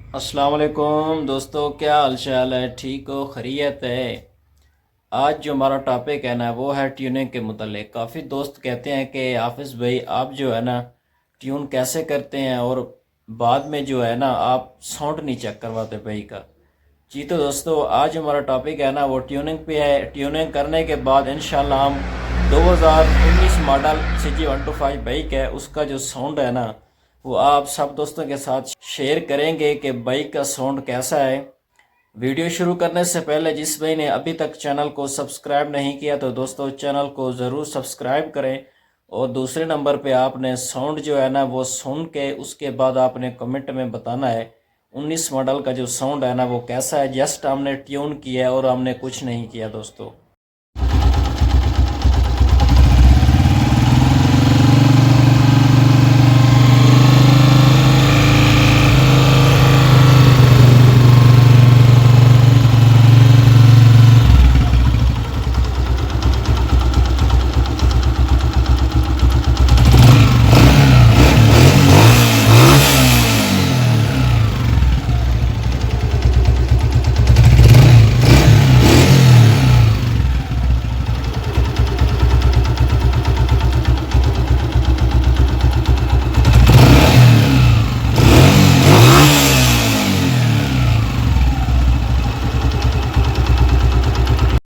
अस्सलाम वालेकुम दोस्तों, क्या हाल चाल है? ठीक हो? खैरियत है? आज जो हमारा टॉपिक है ना वो है ट्यूनिंग के मुतालिक। काफ़ी दोस्त कहते हैं कि हाफिज़ भाई आप जो है ना ट्यून कैसे करते हैं और बाद में जो है ना आप साउंड नहीं चेक करवाते भाई का। जी तो दोस्तों, आज हमारा टॉपिक है ना वो ट्यूनिंग पे है। ट्यूनिंग करने के बाद इंशाल्लाह हम 2019 मॉडल CG 125 बाइक है उसका जो साउंड है ना वो आप सब दोस्तों के साथ शेयर करेंगे कि बाइक का साउंड कैसा है। वीडियो शुरू करने से पहले जिस भाई ने अभी तक चैनल को सब्सक्राइब नहीं किया तो दोस्तों चैनल को ज़रूर सब्सक्राइब करें। और दूसरे नंबर पे आपने साउंड जो है ना वो सुन के उसके बाद आपने कमेंट में बताना है 19 मॉडल का जो साउंड है ना वो कैसा है। जस्ट हमने ट्यून किया है और हमने कुछ नहीं किया दोस्तों।